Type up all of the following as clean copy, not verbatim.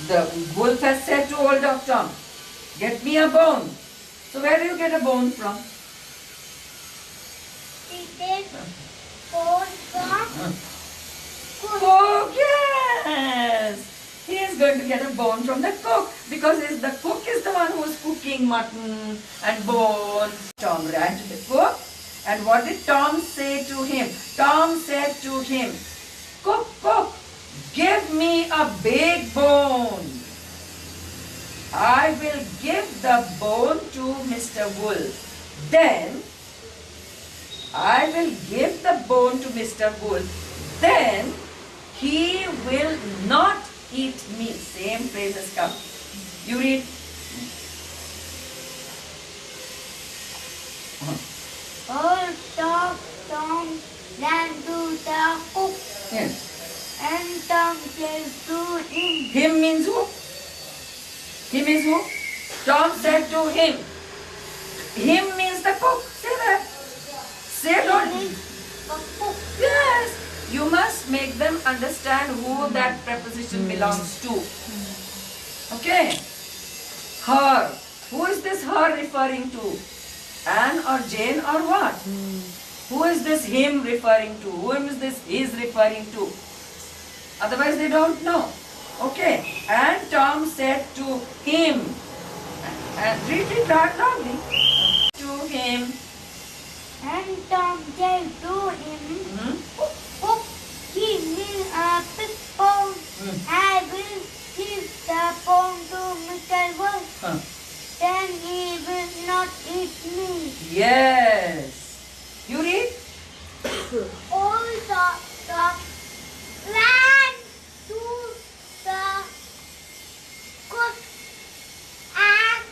The wolf has said to old dog Tom, get me a bone. So where do you get a bone from? It is bone from Cook, yes. He is going to get a bone from the cook because the cook is the one who is cooking mutton and bone. Tom ran to the cook, and what did Tom say to him? Tom said to him, cook, cook, give me a big bone. I will give the bone to Mr. Wolf. Then I will give the bone to Mr. Wolf. Then he will not eat me. Same phrase has come. You read. old dog Tom ran to the cook, Yes. and Tom said to him, Him means who? Him is who? Tom said to him. Him means the cook. Say that. Say it on. the cook. Yes. You must make them understand who that preposition belongs to. Okay. Her. Who is this her referring to? Anne or Jane or what? Who is this him referring to? Who is this is referring to? Otherwise they don't know. Okay. And Tom said to him. And read it loudly. To him. And Tom said to him, cook, give me a big bone. I will give the bone to Mr. Wolf. Huh. Then he will not eat me. Yes. You read? Old dog ran to the cook and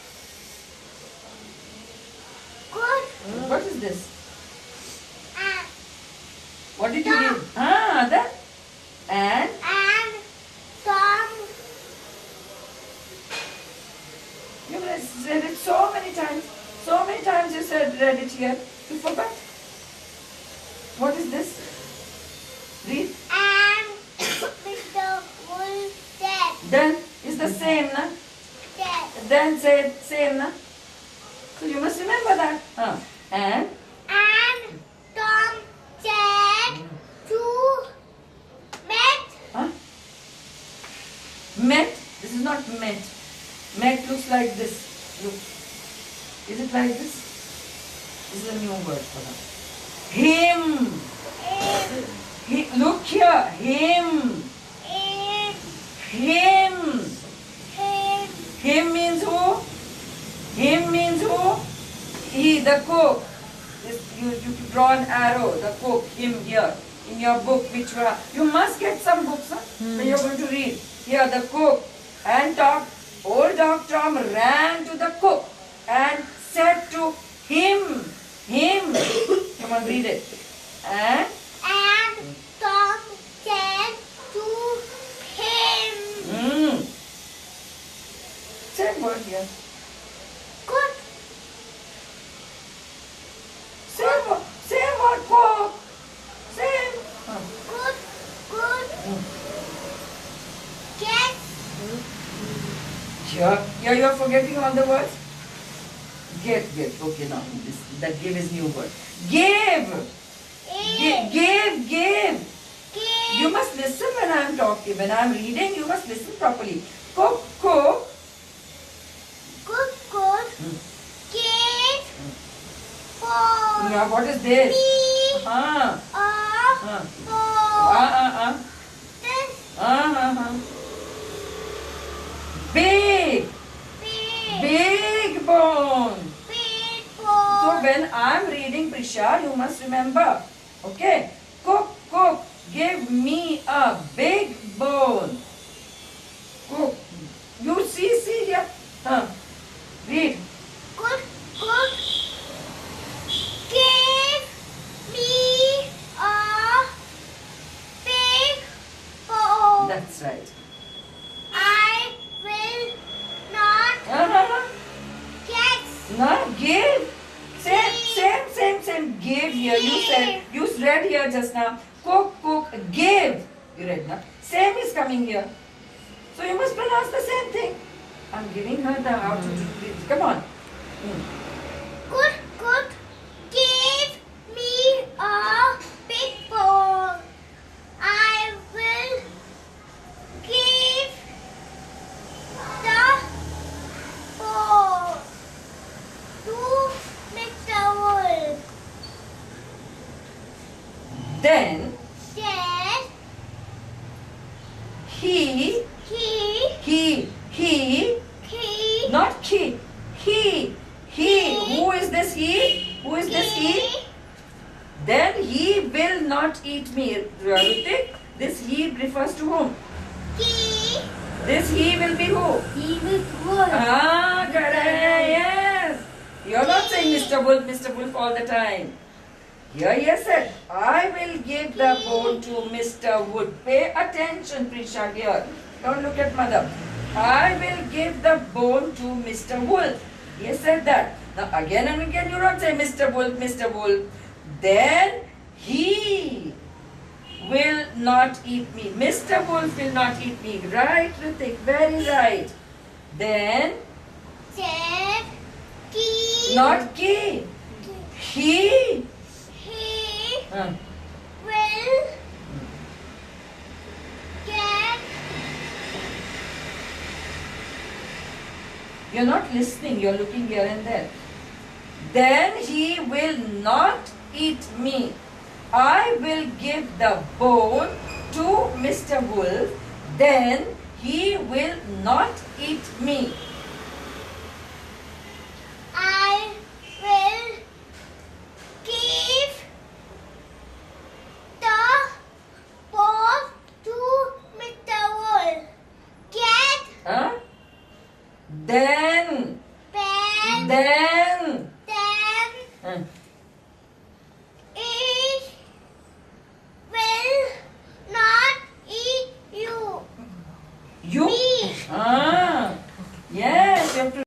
cook What is this? and What did you read? That. And Tom you read it so many times. So many times you read it here. You forgot. What is this? Read. and Mr. Wolf said, Then is the same, na? Then say same, na? So you must remember that. And Tom said to Matt, met. This is not met. Met looks like this. Look. Is it like this? This is a new word for them. Him. Look here. Him. Him. Him means who? Him means who? He, the cook. You draw an arrow, the cook, him here. In your book, which you must get some books, huh? So you're going to read. Here, the cook. And old dog Tom ran to the cook and said to him. Come on, read it. And Tom said to him, same word here. cook, Same word, cook. Same. good, get, Here you are forgetting all the words. Get. Okay, now that give is new word. Give. Give. You must listen when I am talking. When I am reading, you must listen properly. Cook. good, get, for, Now what is this? me, for, this, Big bone. big, So for, when I am reading Prisha, you must remember. Okay. Cook. Give me a big bone. Cook. You see here. Read. good, give me a big bone. That's right. I will not get. No, give. Same. Give here. You read here just now. Cook, give. You read now. Same is coming here. So you must pronounce the I'm giving her the how to do it. Come on. Could give me a big ball. I will give the ball to Mr. Wolf. Then Then he, not he. Who is this he? Who is this he? Then he will not eat me. Rutik, this he refers to whom? This he will be who? He will wolf. Ah, correct. Yes. You're not saying Mr. Wolf all the time. Here he has said, I will give the bone to Mr. Wood. Pay attention, Prisha, here. Don't look at mother. I will give the bone to Mr. Wolf. He has said that. Now again and again you don't say Mr. Wolf, Mr. Wolf. Then he will not eat me. Mr. Wolf will not eat me. Right, Ritik? Very right. Then, Then not ki. He. will get. You're not listening, you're looking here and there. Then he will not eat me. I will give the bone to Mr. Wolf. Then he will not eat me. I will give the ball to Mr. Wolf. Get Huh? Then. pen. Then. Then Huh. it will not eat you. You. Me. Ah. Yes, you have to